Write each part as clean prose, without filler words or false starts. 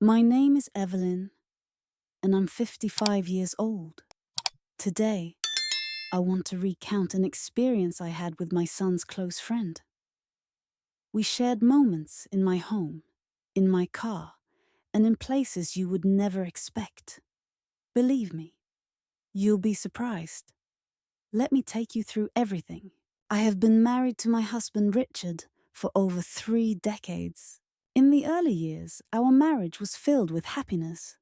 My name is Evelyn, and I'm 55 years old. Today, I want to recount an experience I had with my son's close friend. We shared moments in my home, in my car, and in places you would never expect. Believe me, you'll be surprised. Let me take you through everything. I have been married to my husband Richard for over 3 decades. In the early years, our marriage was filled with happiness.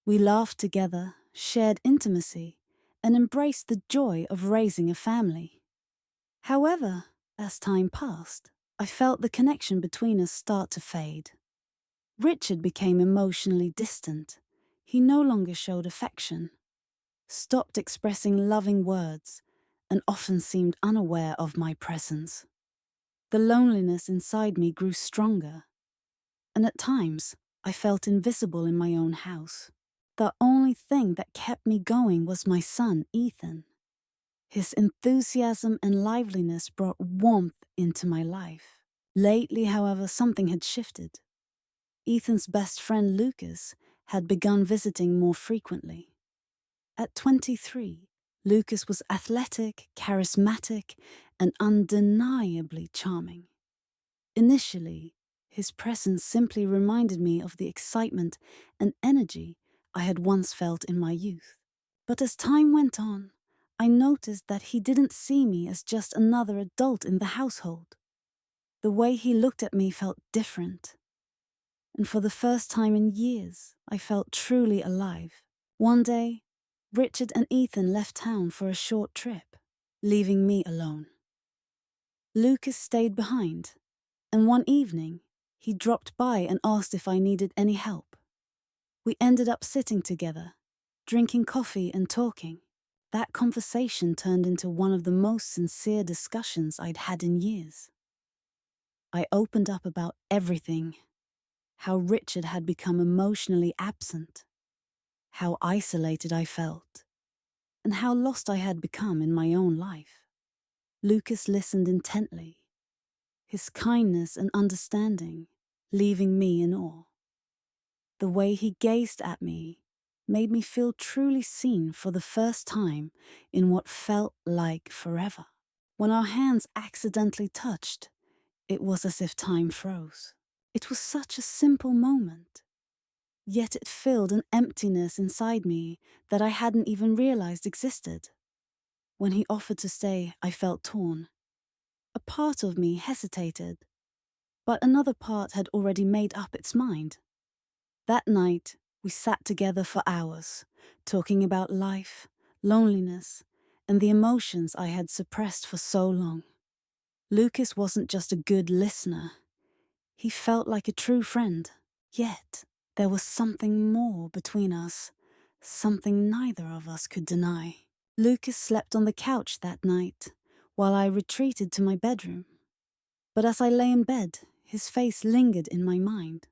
We laughed together, shared intimacy, and embraced the joy of raising a family. However, as time passed, I felt the connection between us start to fade. Richard became emotionally distant. He no longer showed affection, stopped expressing loving words, and often seemed unaware of my presence. The loneliness inside me grew stronger, and at times I felt invisible in my own house. The only thing that kept me going was my son, Ethan. His enthusiasm and liveliness brought warmth into my life. Lately, however, something had shifted. Ethan's best friend, Lucas, had begun visiting more frequently. At 23, Lucas was athletic, charismatic, and undeniably charming. Initially, his presence simply reminded me of the excitement and energy I had once felt in my youth. But as time went on, I noticed that he didn't see me as just another adult in the household. The way he looked at me felt different, and for the first time in years, I felt truly alive. One day, Richard and Ethan left town for a short trip, leaving me alone. Lucas stayed behind, and one evening, he dropped by and asked if I needed any help. We ended up sitting together, drinking coffee and talking. That conversation turned into one of the most sincere discussions I'd had in years. I opened up about everything: how Richard had become emotionally absent, how isolated I felt, and how lost I had become in my own life. Lucas listened intently, his kindness and understanding leaving me in awe. The way he gazed at me made me feel truly seen for the first time in what felt like forever. When our hands accidentally touched, it was as if time froze. It was such a simple moment, yet it filled an emptiness inside me that I hadn't even realized existed. When he offered to stay, I felt torn. A part of me hesitated, but another part had already made up its mind. That night, we sat together for hours, talking about life, loneliness, and the emotions I had suppressed for so long. Lucas wasn't just a good listener. He felt like a true friend. Yet, there was something more between us, something neither of us could deny. Lucas slept on the couch that night, while I retreated to my bedroom. But as I lay in bed, his face lingered in my mind.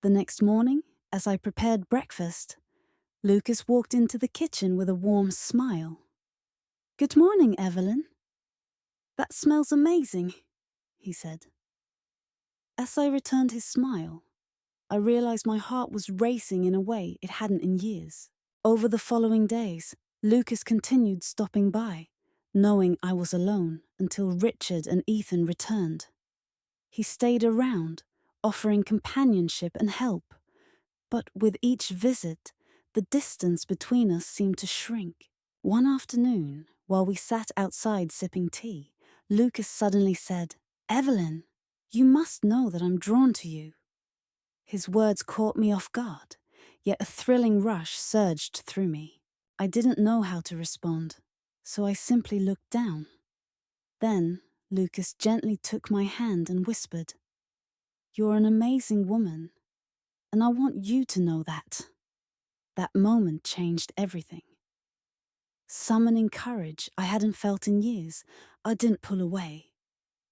The next morning, as I prepared breakfast, Lucas walked into the kitchen with a warm smile. "Good morning, Evelyn. That smells amazing," he said. As I returned his smile, I realized my heart was racing in a way it hadn't in years. Over the following days, Lucas continued stopping by, knowing I was alone, until Richard and Ethan returned. He stayed around, offering companionship and help. But with each visit, the distance between us seemed to shrink. One afternoon, while we sat outside sipping tea, Lucas suddenly said, "Evelyn, you must know that I'm drawn to you." His words caught me off guard, yet a thrilling rush surged through me. I didn't know how to respond, so I simply looked down. Then, Lucas gently took my hand and whispered, "You're an amazing woman, and I want you to know that." That moment changed everything. Summoning courage I hadn't felt in years, I didn't pull away.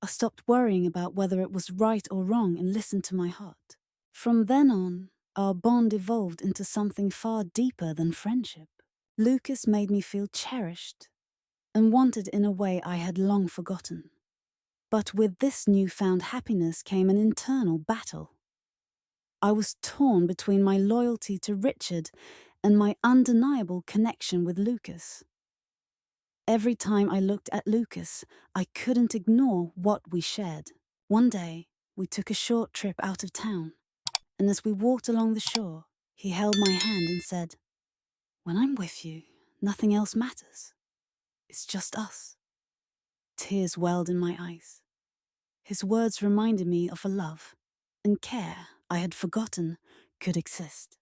I stopped worrying about whether it was right or wrong and listened to my heart. From then on, our bond evolved into something far deeper than friendship. Lucas made me feel cherished and wanted in a way I had long forgotten. But with this newfound happiness came an internal battle. I was torn between my loyalty to Richard and my undeniable connection with Lucas. Every time I looked at Lucas, I couldn't ignore what we shared. One day, we took a short trip out of town, and as we walked along the shore, he held my hand and said, "When I'm with you, nothing else matters. It's just us." Tears welled in my eyes. His words reminded me of a love and care I had forgotten could exist.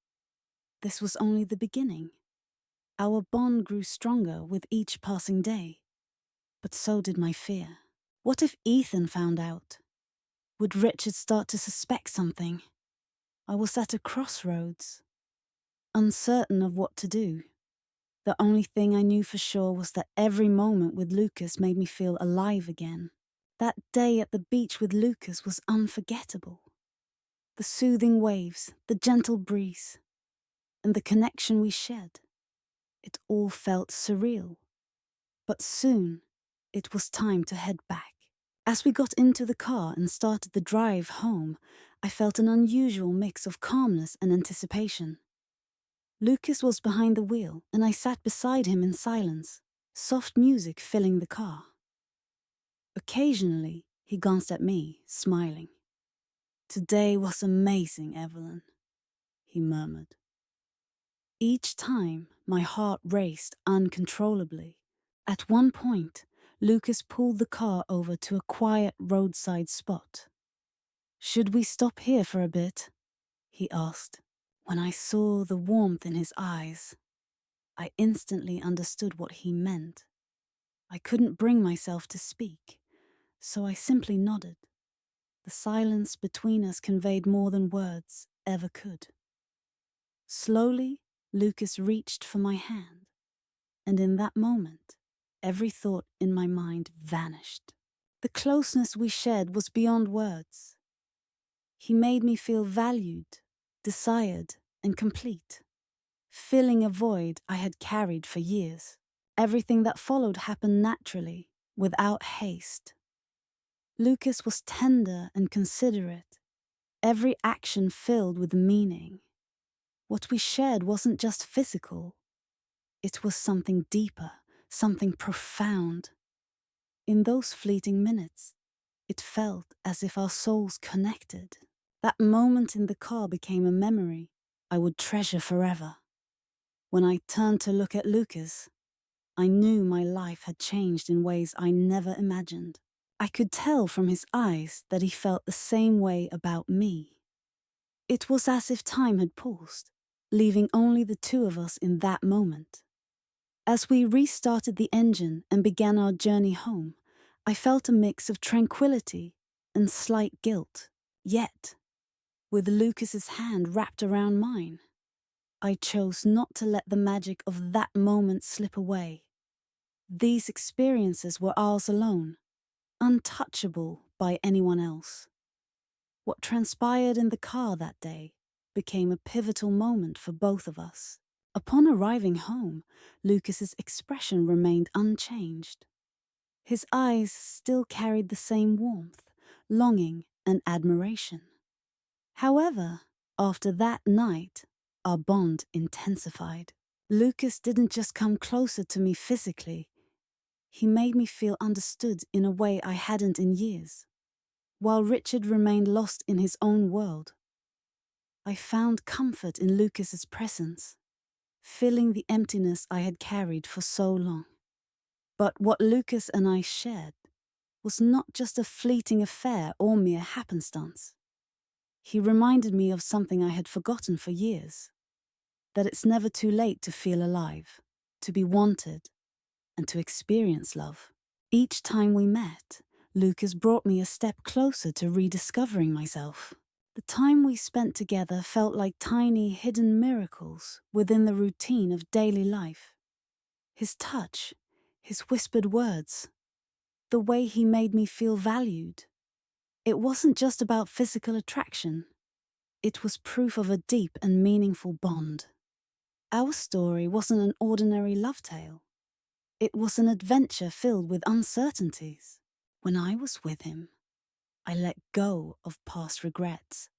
This was only the beginning. Our bond grew stronger with each passing day, but so did my fear. What if Ethan found out? Would Richard start to suspect something? I was at a crossroads, uncertain of what to do. The only thing I knew for sure was that every moment with Lucas made me feel alive again. That day at the beach with Lucas was unforgettable. The soothing waves, the gentle breeze, and the connection we shared. It all felt surreal. But soon, it was time to head back. As we got into the car and started the drive home, I felt an unusual mix of calmness and anticipation. Lucas was behind the wheel, and I sat beside him in silence, soft music filling the car. Occasionally, he glanced at me, smiling. "Today was amazing, Evelyn," he murmured. Each time, my heart raced uncontrollably. At one point, Lucas pulled the car over to a quiet roadside spot. "Should we stop here for a bit?" he asked. When I saw the warmth in his eyes, I instantly understood what he meant. I couldn't bring myself to speak, so I simply nodded. The silence between us conveyed more than words ever could. Slowly, Lucas reached for my hand, and in that moment, every thought in my mind vanished. The closeness we shared was beyond words. He made me feel valued, desired, and complete, filling a void I had carried for years. Everything that followed happened naturally, without haste. Lucas was tender and considerate, every action filled with meaning. What we shared wasn't just physical, it was something deeper, something profound. In those fleeting minutes, it felt as if our souls connected. That moment in the car became a memory I would treasure forever. When I turned to look at Lucas, I knew my life had changed in ways I never imagined. I could tell from his eyes that he felt the same way about me. It was as if time had paused, leaving only the two of us in that moment. As we restarted the engine and began our journey home, I felt a mix of tranquility and slight guilt. Yet, with Lucas's hand wrapped around mine, I chose not to let the magic of that moment slip away. These experiences were ours alone, untouchable by anyone else. What transpired in the car that day became a pivotal moment for both of us. Upon arriving home, Lucas's expression remained unchanged. His eyes still carried the same warmth, longing, and admiration. However, after that night, our bond intensified. Lucas didn't just come closer to me physically, he made me feel understood in a way I hadn't in years. While Richard remained lost in his own world, I found comfort in Lucas's presence, filling the emptiness I had carried for so long. But what Lucas and I shared was not just a fleeting affair or mere happenstance. He reminded me of something I had forgotten for years, that it's never too late to feel alive, to be wanted, and to experience love. Each time we met, Lucas brought me a step closer to rediscovering myself. The time we spent together felt like tiny hidden miracles within the routine of daily life. His touch, his whispered words, the way he made me feel valued. It wasn't just about physical attraction. It was proof of a deep and meaningful bond. Our story wasn't an ordinary love tale. It was an adventure filled with uncertainties. When I was with him, I let go of past regrets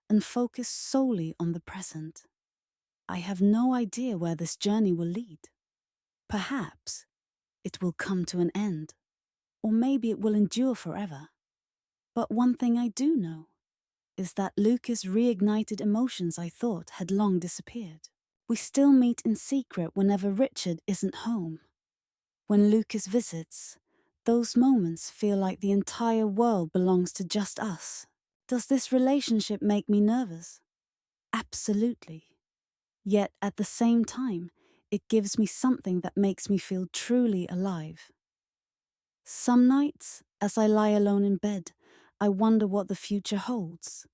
and focus solely on the present. I have no idea where this journey will lead. Perhaps it will come to an end, or maybe it will endure forever. But one thing I do know is that Lucas reignited emotions I thought had long disappeared. We still meet in secret whenever Richard isn't home. When Lucas visits, those moments feel like the entire world belongs to just us. Does this relationship make me nervous? Absolutely. Yet at the same time, it gives me something that makes me feel truly alive. Some nights, as I lie alone in bed, I wonder what the future holds.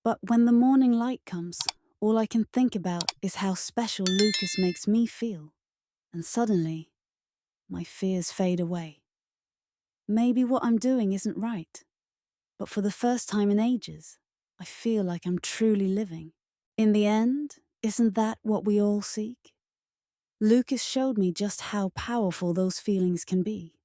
But when the morning light comes, all I can think about is how special Lucas makes me feel. And suddenly, my fears fade away. Maybe what I'm doing isn't right, but for the first time in ages, I feel like I'm truly living. In the end, isn't that what we all seek? Lucas showed me just how powerful those feelings can be.